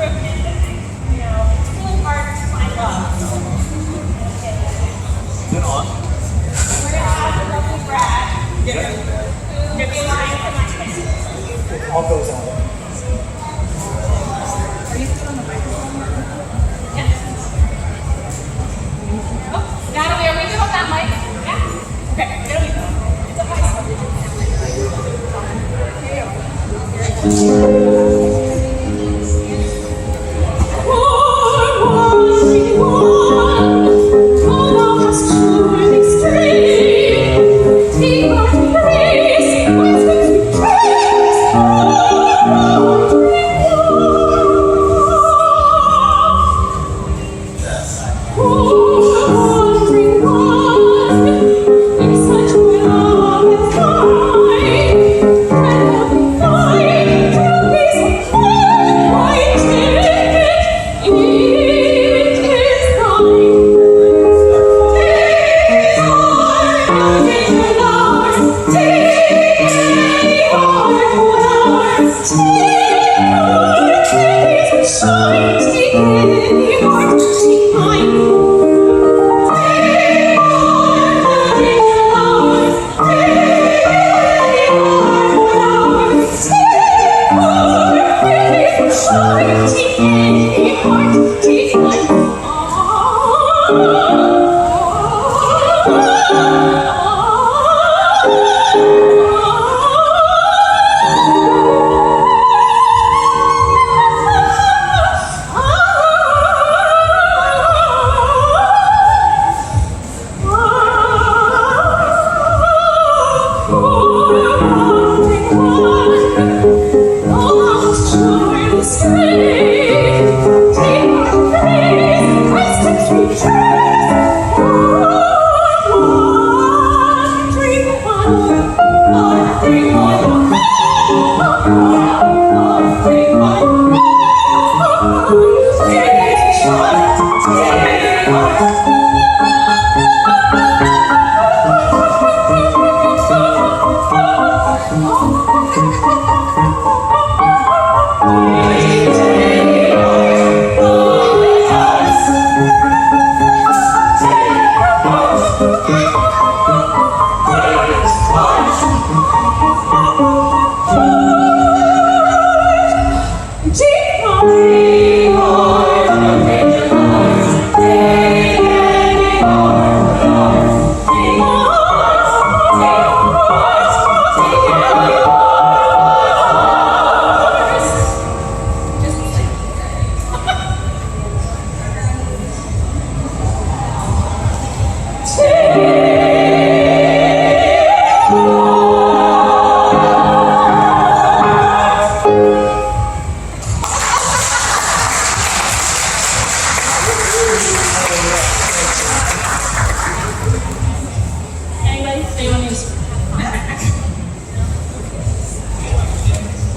through a pandemic. You know, it's really hard to find love. Then on. We're gonna have a lovely Brad. Who's gonna be lying for my kids. It all goes out. Are you still on the microphone? Yeah. Oh, Natalie, are we good on that mic? Yeah? Okay, there we go. It's a high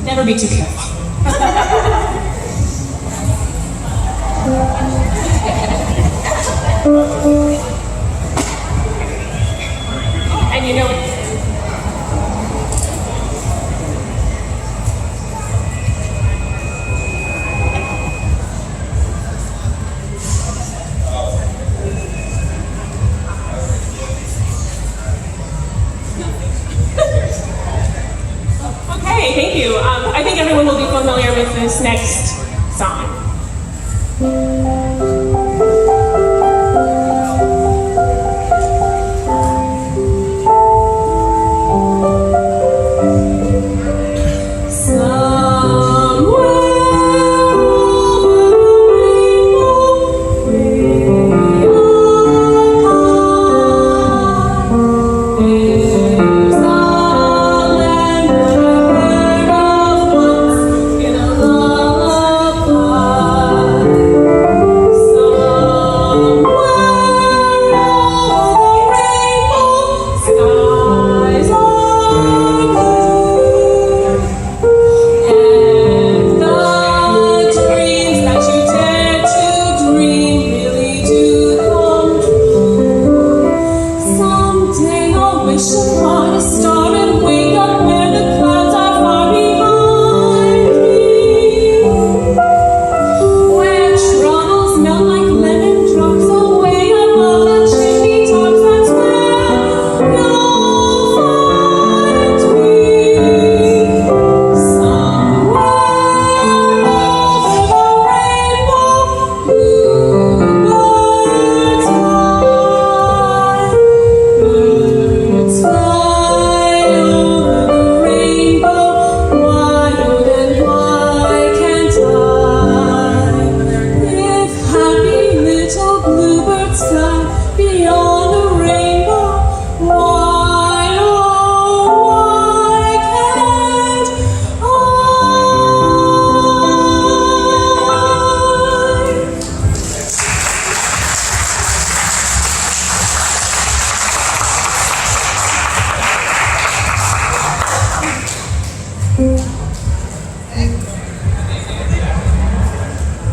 Never be too careful. And you know what? Okay, thank you. I think everyone will be familiar with this next song.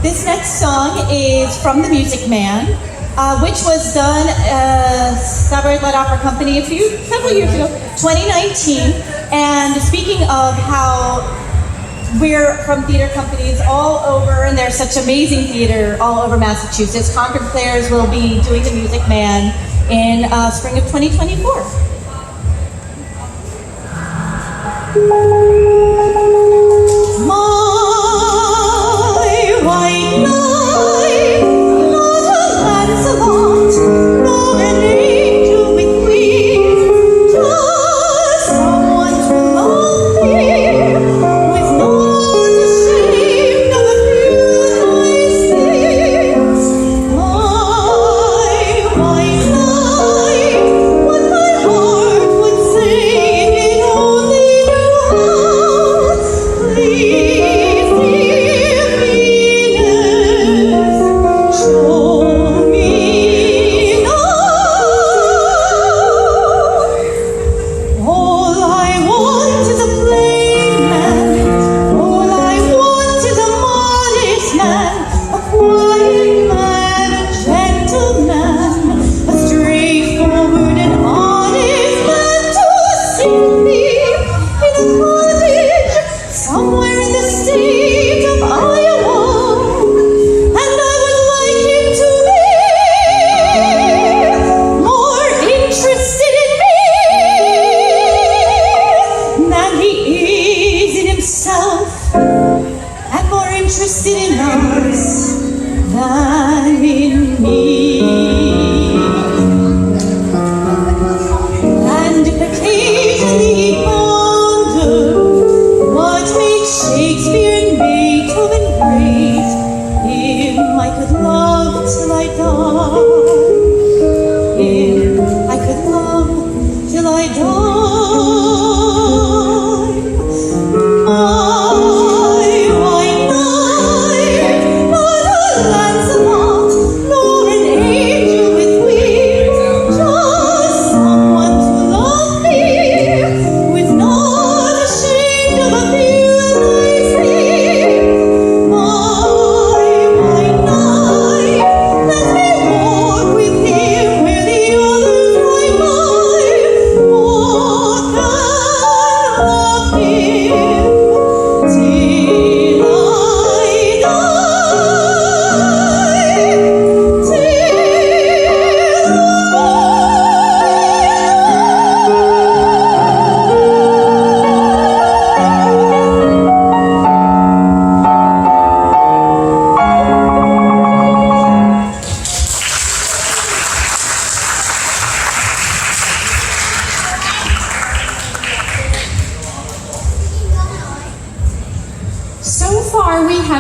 This next song is from The Music Man, which was done Cabaret Light Opera Company several years ago, 2019. And speaking of how we're from theater companies all over, and there's such amazing theater all over Massachusetts, Concord Players will be doing The Music Man in spring of 2024.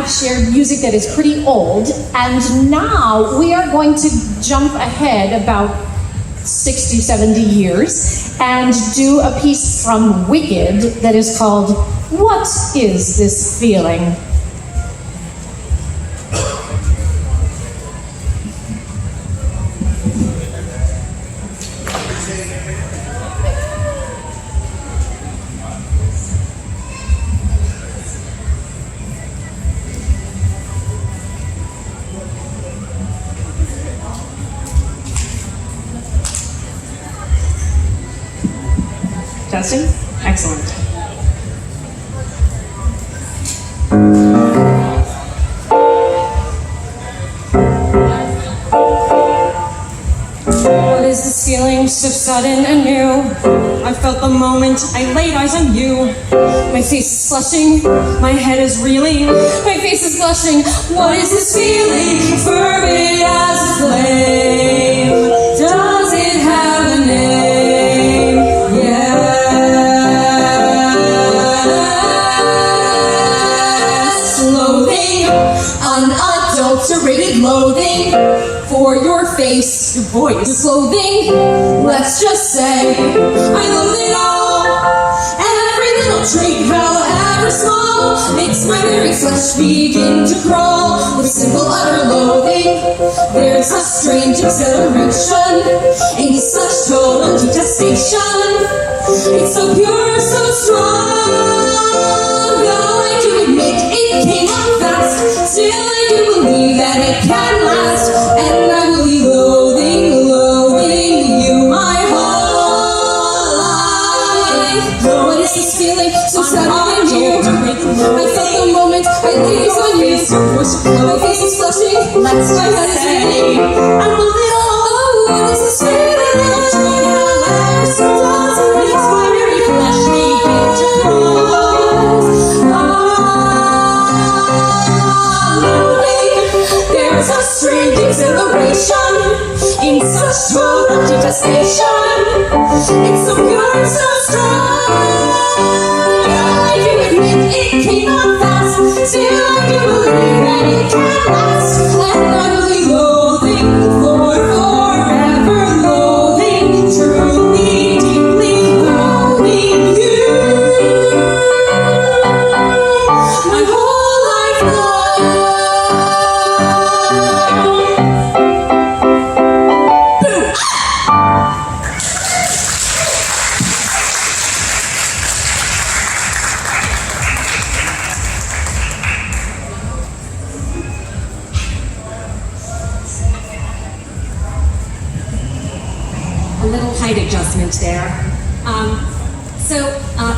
Shared music that is pretty old, and now we are going to jump ahead about 60, 70 years and do a piece from Wicked that is called What Is This Feeling? Testing? Excellent. What is this feeling so sudden and new? I felt the moment I laid eyes on you. My face is flushing, my head is reeling, my face is blushing. What is this feeling? Fervent as a flame. Does it have a name? Yes. Loathing, unadulterated loathing for your face, your voice, your clothing. Let's just say I loathe it all, and every little trait, however small, makes my very flesh begin to crawl. With simple utter loathing, there's a strange exhilaration in such total detestation. It's so pure, so strong. Though I do admit it came on fast, still I do believe My face is flushy. Let's just say I'm a little. Oh, this is sweet. However, sometimes it makes my very fleshy picture cross. There's a strange exhilaration in such total detestation. It's so pure and so strong. I do admit it came on fast. Still, I do believe that it can last. And utterly loathing for forever loathing, truly, deeply loathing you. My whole life long. A little height adjustment there.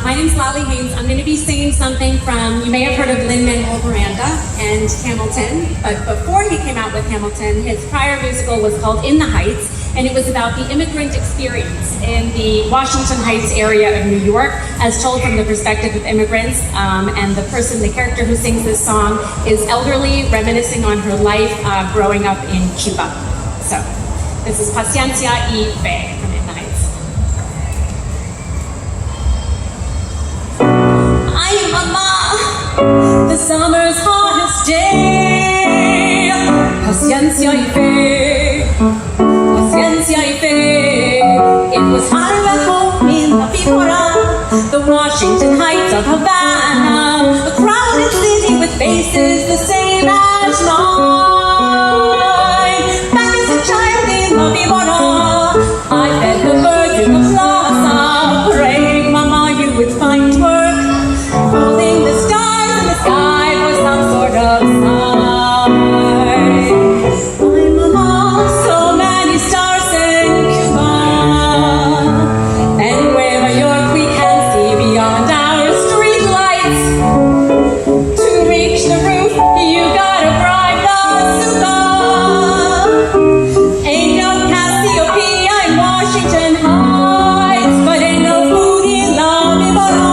My name's Lally Haynes. I'm going to be singing something from, you may have heard of Lin-Manuel Miranda and Hamilton, but before he came out with Hamilton, his prior musical was called In the Heights, and it was about the immigrant experience in the Washington Heights area of New York, as told from the perspective of immigrants. And the character who sings this song is elderly, reminiscing on her life growing up in Cuba. So, this is Paciencia y Fe from In the Heights. Ay, mama, the summer's hottest day. Paciencia y Fe, Paciencia y Fe. It was hotter at home in La Figura, the Washington Heights of Havana, a crowded city with faces the same as mine. Back as a child in La Figura, I fed the birds in the plaza, praying, Mama, you would find work, holding the stars in the sky for some sort of sign. My Mama, so many stars in Cuba, and Nueva York we can see beyond our street lights. To reach the roof, you gotta bribe the super. Ain't no Cassiopeia in Washington Heights, but ain't no food in La Vibora.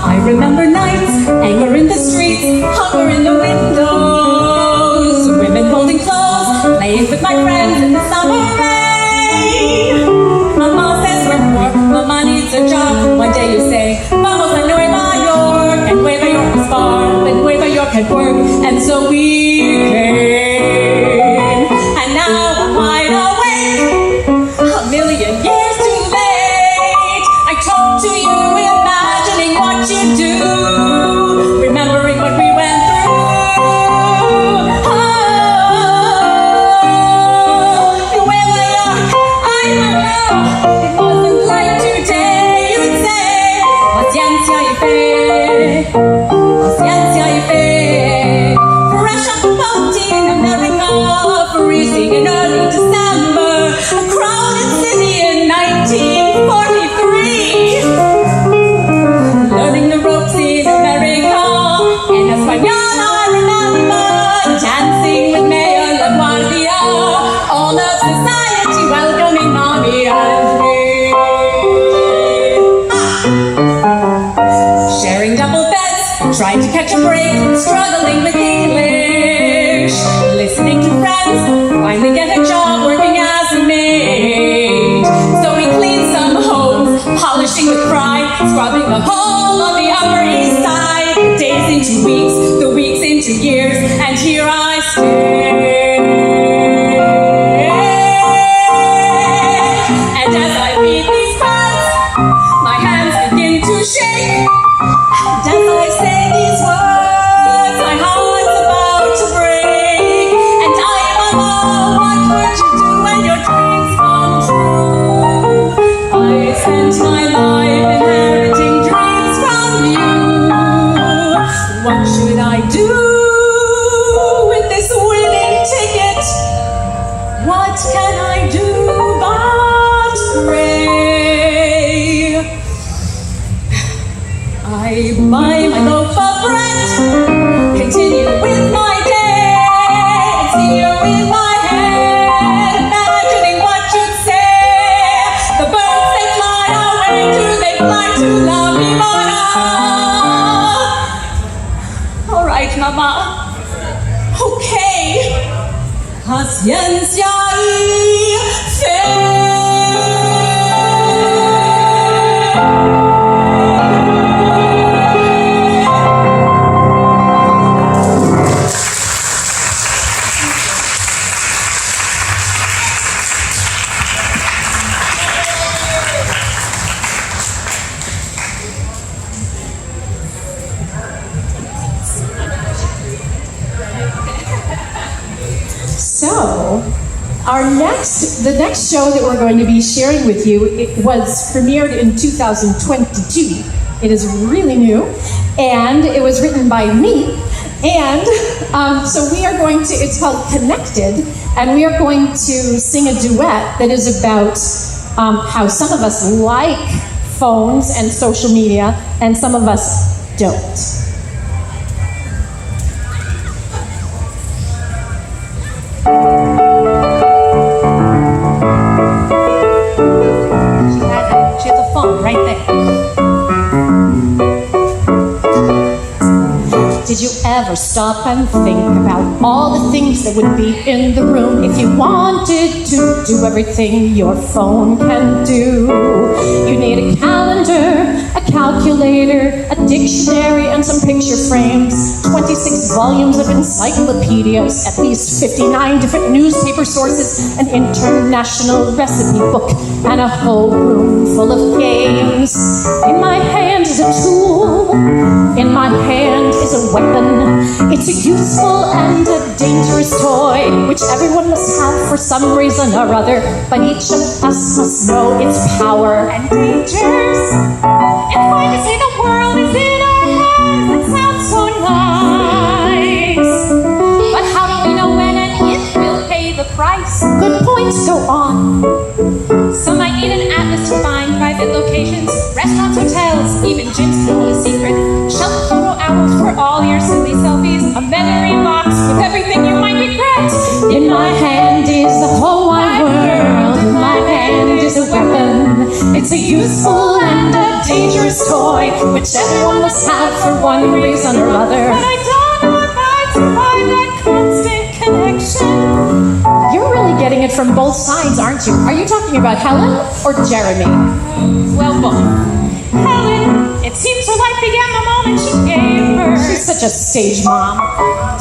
I remember nights, anger in the streets, hunger in the windows, women holding clothes, playing with my friends in the summer rain. Mama says we're poor, Mama needs a job. One day you say, vamos a Nueva York, and Nueva York is far, but Nueva York had work, and so we came. And now I'm wide awake, a million years too late. I talk to you, imagining what you do, remembering what we went through. Nueva York, I don't know. It wasn't like today. You'd say, paciencia y fe, paciencia y fe. Fresh up a boat in America, freezing in early December, a crowded city in 1943. Learning the ropes in America, in Espanol I remember, dancing with Mayor LaGuardia, all of society welcoming mommy and me. Sharing double beds, trying to catch a break, struggling with English, listening to friends, finally get a job working as a maid. So we cleaned some homes, polishing with pride, scrubbing the whole of the Upper East Side. The days into weeks, the weeks into years, and here I stay. And as I beat these cards, my hands begin to shake. And as I say these words, my heart's about to break. And I, Mama, what would you do when your dreams come true? I spent my life inheriting dreams from you. What should I do with this wind paciencia y fe. So, the next show that we're going to be sharing with you, it was premiered in 2022. It is really new, and it was written by me. And so we are going to, it's called Connected, and we are going to sing a duet that is about how some of us like phones and social media, and some of us don't. She has a phone right there. Did you ever stop and think about all the things that would be in the room if you wanted to do everything your phone can do? You need a calendar, a calculator, a dictionary, and some picture frames, 26 volumes of encyclopedias, at least 59 different newspaper sources, an international recipe book, and a whole room full of games. In my hand is a tool. In my hand is a weapon. It's a useful and a dangerous toy, which everyone must have for some reason or other, but each of us must know its power and dangers. It's fine to say the world is in our hands. It sounds so nice. But how do we know when and if we'll pay the price? Good point, go on. Some might need an atlas to find private locations, restaurants, hotels, even gyms to know the secret. Shelf photo albums for all your silly selfies, a memory box with everything you might regret. In my hand is the whole wide world. In my hand is a weapon. It's a useful and a dangerous toy, which everyone must have for one reason or other. But I don't know if I'd survive that constant connection. You're really getting it from both sides, aren't you? Are you talking about Helen or Jeremy? Well, both. Helen, it seems her life began the moment she gave birth. She's such a stage mom.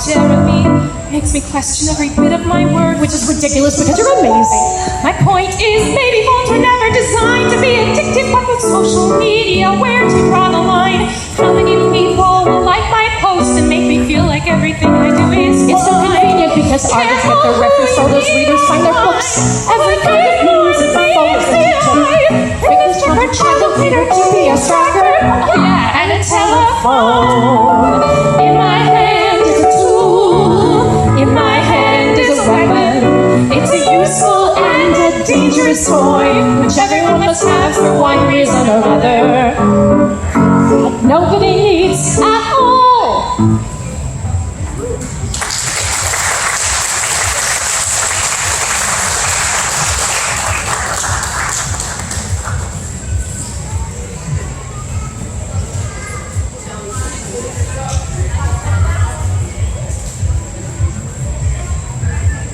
Jeremy makes me question every bit of my worth. Which is ridiculous because you're amazing. My point is, maybe phones were never designed to be addictive, but with social media, where to draw the line? How many people will like my post and make me feel like everything I do is It's so convenient because artists get their reference photos, readers find their books, every kind of news is a photo that you took. Pictures from her calculator, GPS tracker, yeah, and a telephone. In my hand is a tool. In my hand is a weapon. It's a useful and a dangerous toy, which everyone must have for one reason or other. Nobody needs at all.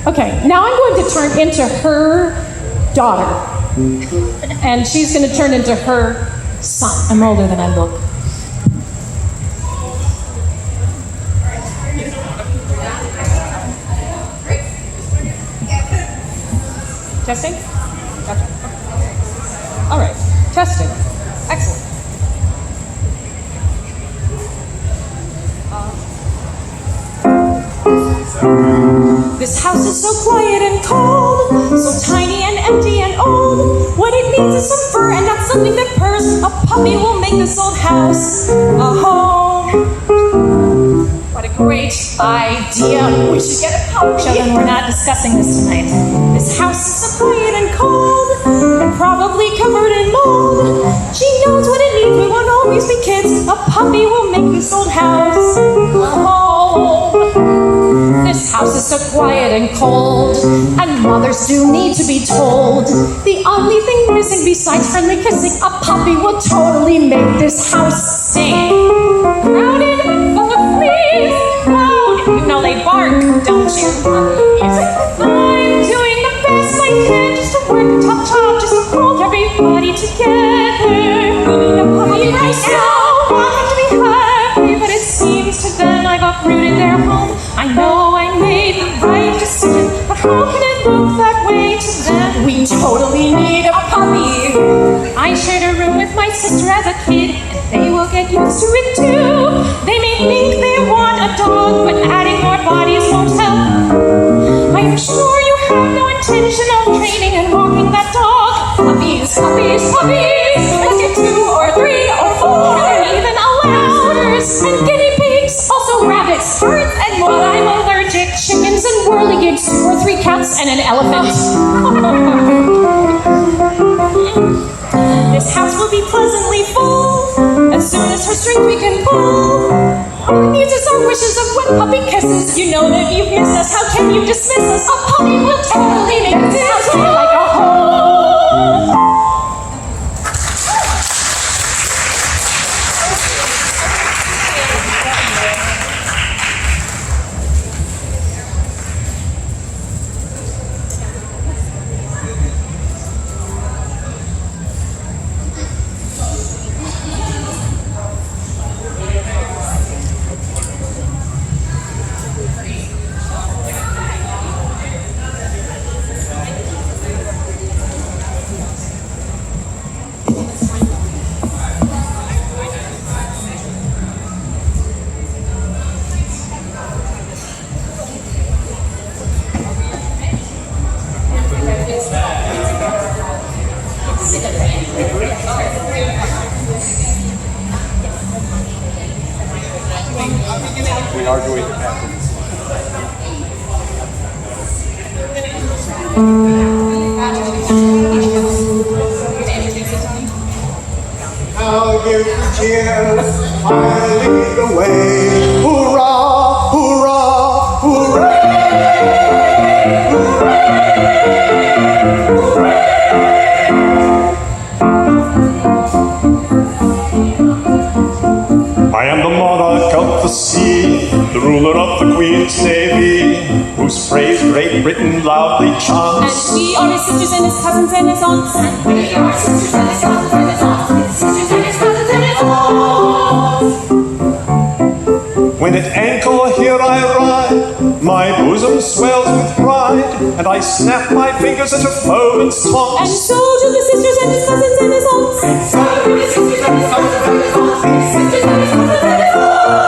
Okay, now I'm going to turn into her daughter. And she's going to turn into her son. I'm older than I look. Testing? Gotcha. All right, testing. Excellent. This house is so quiet and cold, so tiny and empty and old. What it needs is some fur and not something that purrs. A puppy will make this old house a home. What a great idea. We should get a puppy. Children, we're not discussing this tonight. This house is so quiet and cold, and probably covered in mold. She knows what it needs, we won't always be kids. A puppy will make this old house a home. This house is so quiet and cold, and mothers do need to be told. The only thing missing besides friendly kissing, a puppy will totally make this house sing. Crowded, full of fleas, loud. You know they bark, don't you? I'm doing the best I can just to work a tough job, just to hold everybody together. We need a puppy right now, want them to be happy, but it seems to them I've uprooted their home. I know I made the right decision, but how can it look that way to them? We totally need a puppy. I shared a room with my sister as a kid, and they will get used to it too. They may think they want a dog, but adding more bodies won't help. I am sure you have no intention of training and walking that dog. Puppies, puppies, puppies. Let's get 2 or 3 or 4, and even allows and guinea pigs, also rabbits, birds, and more. But I'm allergic. Chickens and whirligigs, 2 or 3 cats, and an elephant. This house will be pleasantly full as soon as her strings we can pull. Our needs is our wishes of wet puppy kisses. You know that you've missed us. How can you dismiss us? A puppy will totally make this house feel like a home. We are doing the package. I'll give the cheers, I'll lead the way. Hoorah, hoorah, hooray! I am the monarch of the sea, the ruler of the Queen's Navy, whose praise Great Britain loudly And chants. we are his sisters and his cousins and his aunts. And we are his sisters and his cousins and his aunts. His sisters and his cousins and his aunts. When at anchor here I ride, my bosom swells with pride, and I snap my fingers at a foeman's And taunts. so do the sisters and his cousins and his aunts. And so do his sisters and his cousins and his aunts. His sisters and his cousins and his aunts.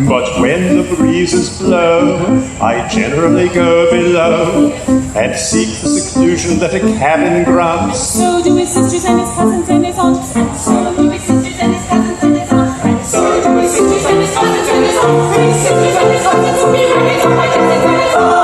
But when the breezes blow, I generally go below and seek the seclusion that a cabin grants. So do his sisters and his cousins and his aunts. And so do his sisters and his cousins and his aunts. And so do his sisters and his cousins and his aunts. His sisters and his cousins will be ready to my cousins and his aunts.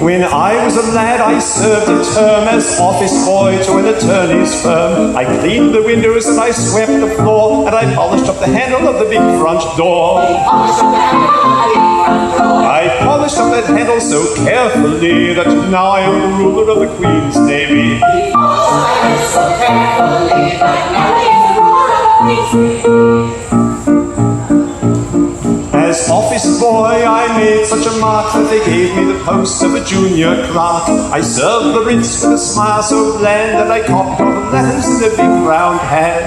When I was a lad, I served a term as office boy to an attorney's firm. I cleaned the windows and I swept the floor, and I polished up the handle of the big front door. I polished up that handle so carefully that now I am the ruler of the Queen's Navy. As office boy, I made such a mark that they gave me the post of a junior clerk. I served the rinse with a smile so bland that I copied all the letters in the big round hand.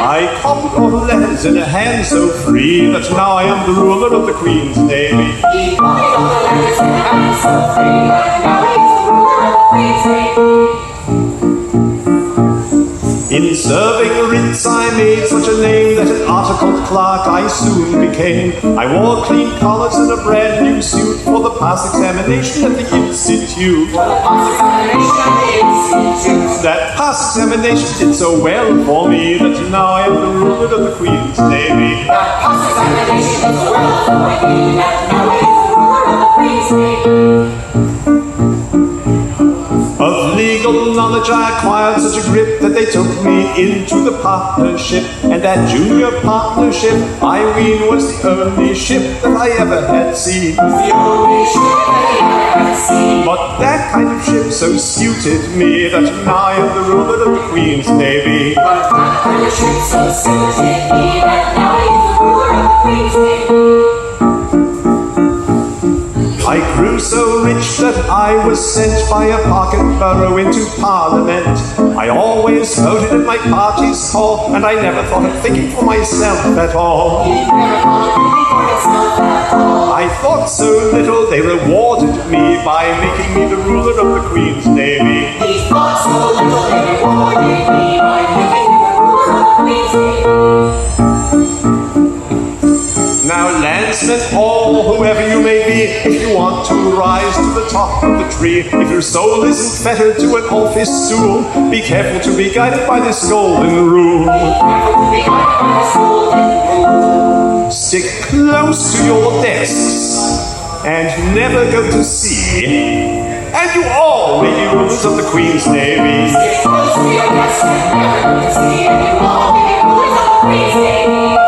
I copied all the letters in a hand so free that now I am the ruler of the Queen's Navy. In serving writs I made such a name that an articled clerk I soon became. I wore clean collars and a brand new suit for the pass examination at the Institute. That pass examination did so well for me that now I am the ruler of the Queen's Navy. Of legal knowledge I acquired such a grip that they took me into the partnership. And that junior partnership, I ween, was the only ship that I ever had seen. The only ship that I ever had seen. But that kind of ship so suited me that now I am the ruler of the Queen's Navy. But that kind of ship so suited me that now I am the ruler of the Queen's Navy. I grew so rich that I was sent by a pocket borough into Parliament. I always voted at my party's call, and I never thought of thinking for myself at all. I thought so little they rewarded me by making me the ruler of the Queen's Navy. He thought so little they rewarded me by making me the ruler of the Queen's Navy. Now, landsmen all, whoever you may be, if you want to rise to the top of the tree, if your soul isn't fettered to an office stool, be careful to be guided by this golden rule. Stick close to your desks and never go to sea, and you all may be rulers of the Queen's Navy. Stick close to your desks and never go to sea, and you all may be rulers of the Queen's Navy.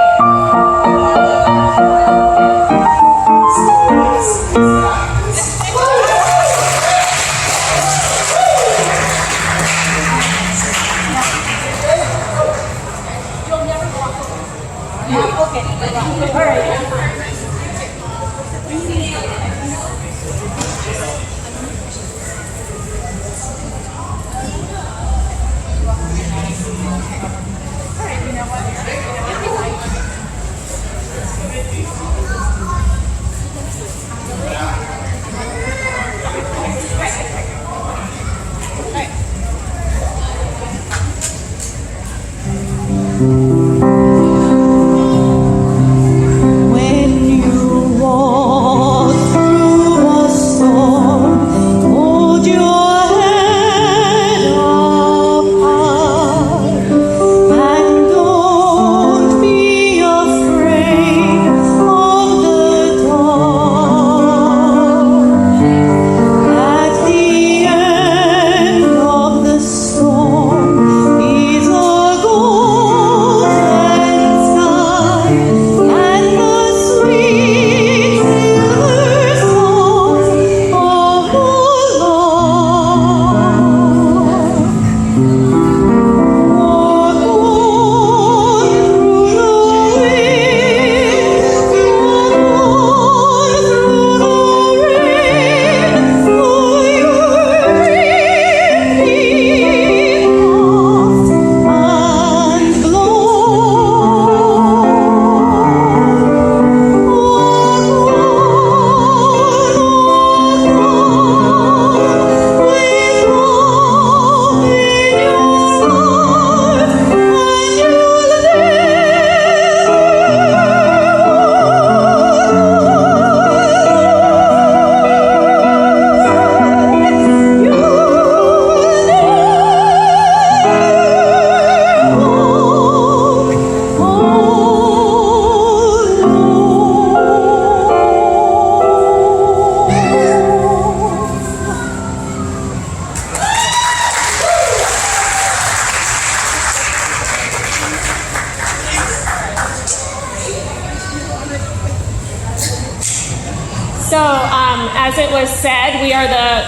As it was said, we are the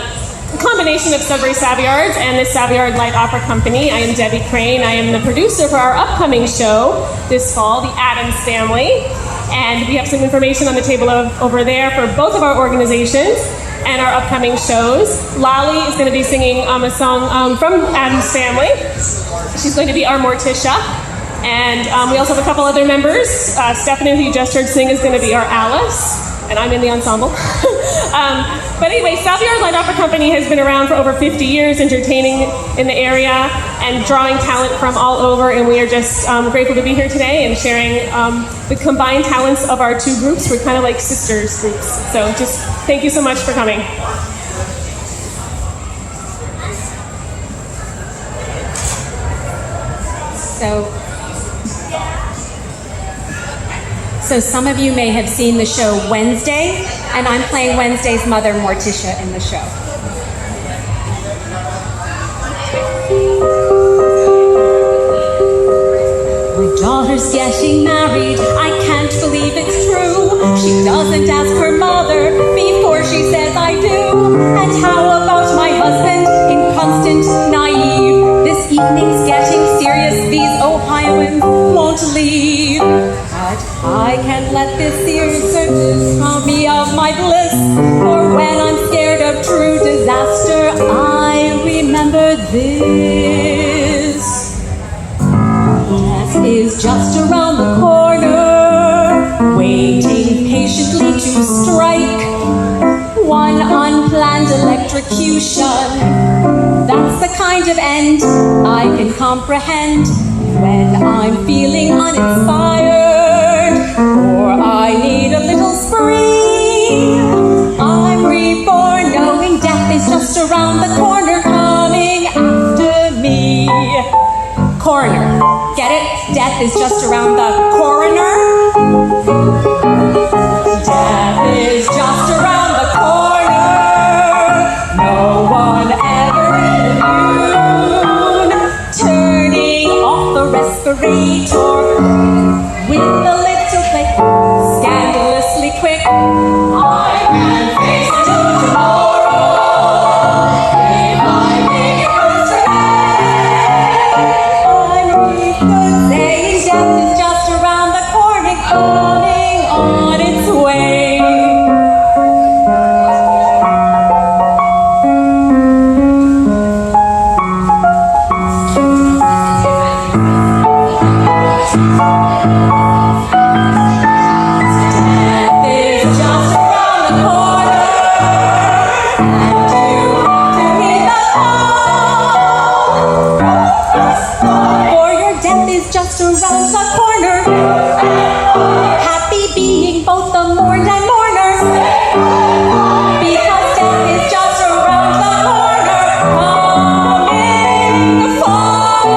combination of Sudbury Savoyards and the Savoyard Light Opera Company. I am Debbie Crane. I am the producer for our upcoming show this fall, The Addams Family. And we have some information on the table over there for both of our organizations and our upcoming shows. Lolly is going to be singing a song from Addams Family. She's going to be our Morticia. And we also have a couple other members. Stephanie, who you just heard sing, is going to be our Alice. And I'm in the ensemble. But anyway, Savoyard Light Opera Company has been around for over 50 years, entertaining in the area and drawing talent from all over, and we are just grateful to be here today and sharing the combined talents of our two groups. We're kind of like sisters groups. So just thank you so much for coming. So some of you may have seen the show Wednesday, and I'm playing Wednesday's mother, Morticia, in the show. daughter's getting married, I can't believe it's true. She doesn't ask her mother before she says I do. And how about my husband, inconstant, naive? This evening's getting serious, these Ohioans won't leave. But I can't let this circumstance rob me of my bliss. For when I'm scared of true disaster, I remember this. Death is just around the corner, waiting patiently to strike. One unplanned electrocution, that's the kind of end I can comprehend when I'm feeling uninspired, or I need a little spring. I'm reborn knowing death is just around the corner, coming after me. Coroner, get it? Death is just around the coroner. Death is just around the corner. No one ever immune. Turning off the respirator with a little click, scandalously quick. I can face it till tomorrow if I make it first today. I'm good saying death is just around the corner, coming on its way. Just around the corner. Happy being both the mourned and mourner. Because death is just around the corner, coming for us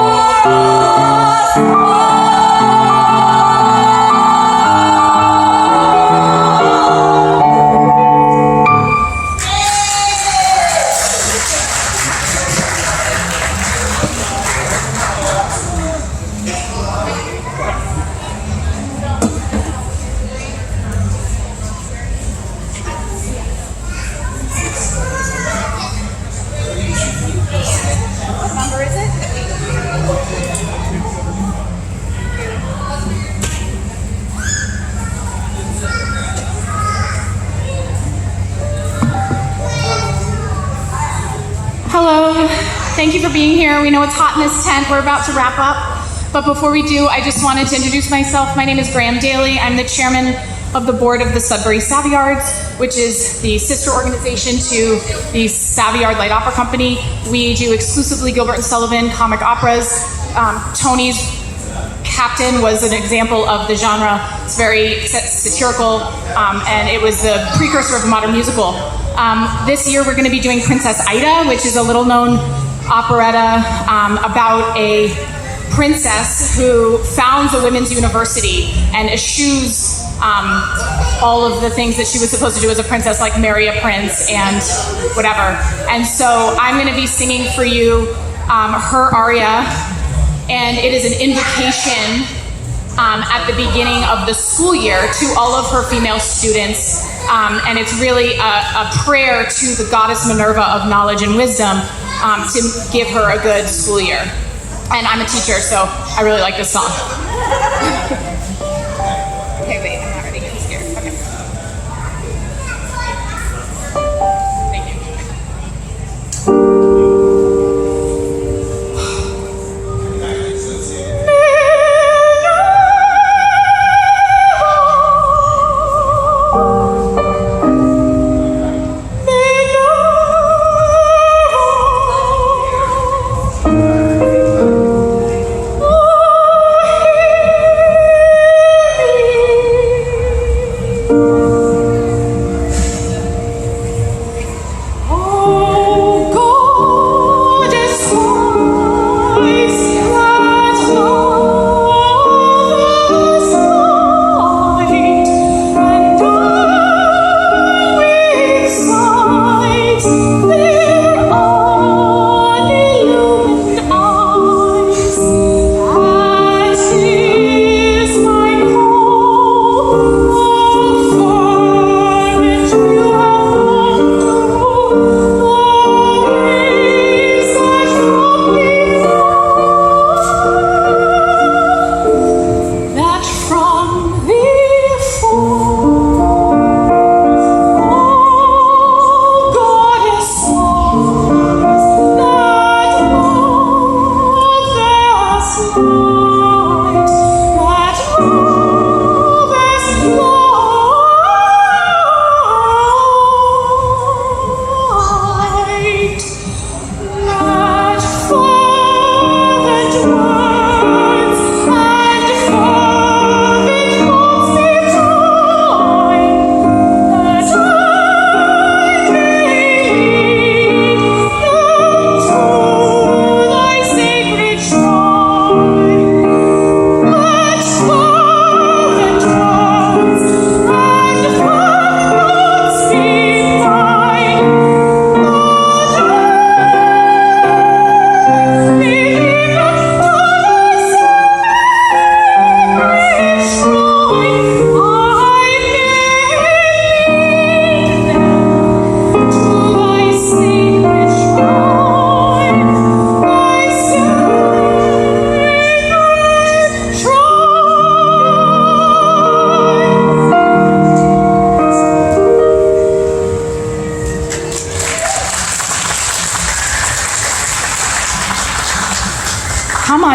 Hello, thank you for being here. We know it's hot in this tent. We're about to wrap up. But before we do, I just wanted to introduce myself. My name is Graham Daly. I'm the chairman of the board of the Sudbury Savoyards, which is the sister organization to the Savoyard Light Opera Company. We do exclusively Gilbert and Sullivan comic operas. Tony's Captain was an example of the genre. It's very satirical, and it was the precursor of a modern musical. This year we're going to be doing Princess Ida, which is a little-known operetta about a princess who founds a women's university and eschews all of the things that she was supposed to do as a princess, like marry a prince and whatever. And so I'm going to be singing for you her aria, and it is an invocation at the beginning of the school year to all of her female students. And it's really a prayer to the goddess Minerva of knowledge and wisdom to give her a good school year. And I'm a teacher, so I really like this song. Okay, wait, I'm not ready. I'm scared. Okay. Thank you.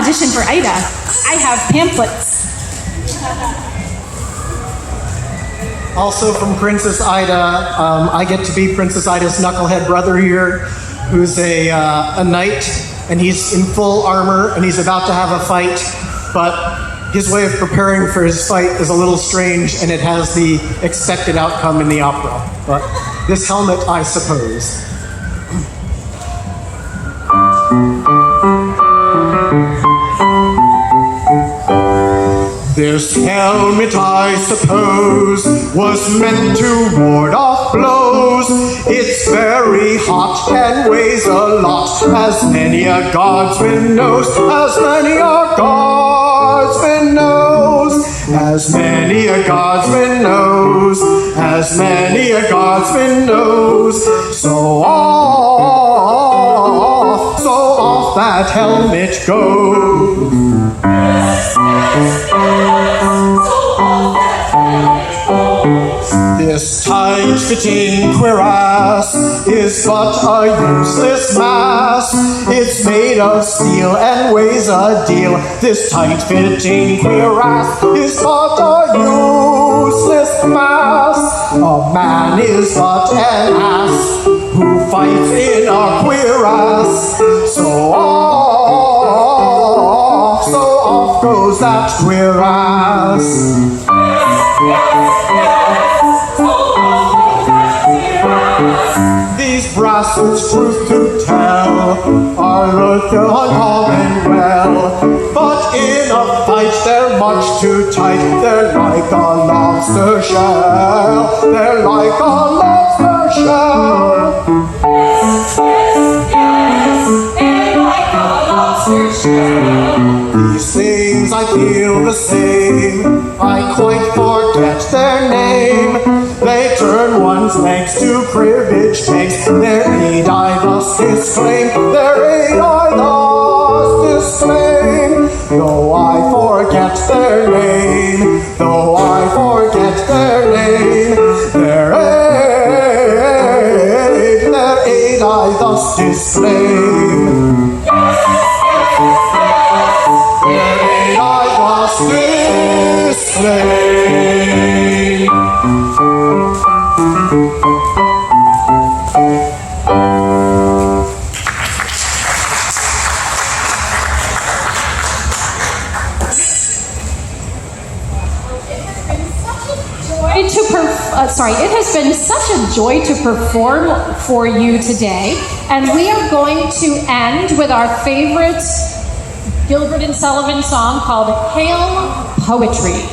audition for Ida. I have pamphlets. Also from Princess Ida, I get to be Princess Ida's knucklehead brother here, who's a knight, and he's in full armor, and he's about to have a fight, but his way of preparing for his fight is a little strange, and it has the expected outcome in the opera. But this helmet, I suppose. This helmet, I suppose, was meant to ward off blows. It's very hot and weighs a lot, as many a guardsman knows, as many a guardsman knows, as many a guardsman knows, as many a guardsman knows. So off that helmet goes. This tight-fitting cuirass is but a useless mass. It's made of steel and weighs a deal. This tight-fitting cuirass is but a useless mass. A man is but an ass who fights in a cuirass. So off goes that cuirass. These bracelets, truth to tell, are looked uncommon well, but in a fight they're much too tight. They're like a lobster shell. They're like a lobster shell. These things I feel the same. I quite forget their name. They turn one's legs to cribbage pegs. Their aid I thus disclaim. Their aid I thus disclaim. Though I forget their name. Though I forget their name. Their aid I thus disclaim. It has been such a joy to perform for you today, and we are going to end with our favorite Gilbert and Sullivan song called Hail Poetry.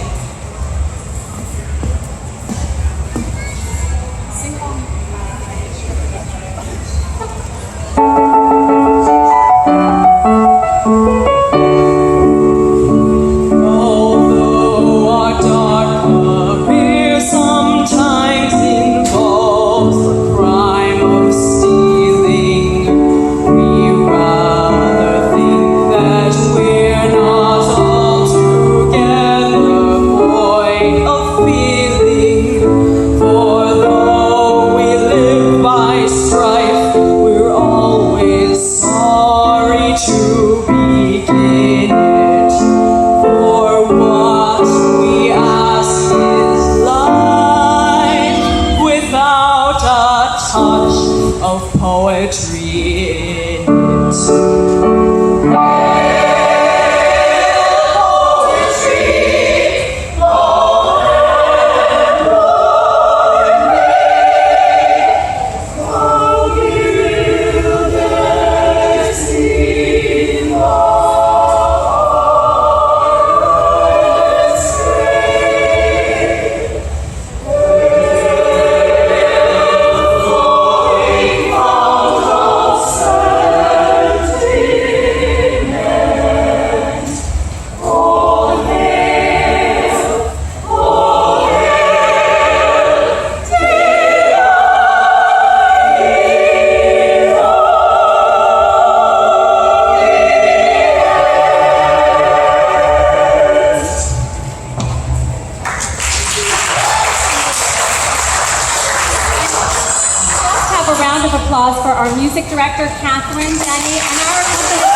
Applause for our music director, Catherine Denny, and our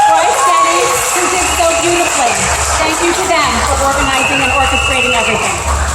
Bryce Denny. who did so beautifully. Thank you to them for organizing and orchestrating everything.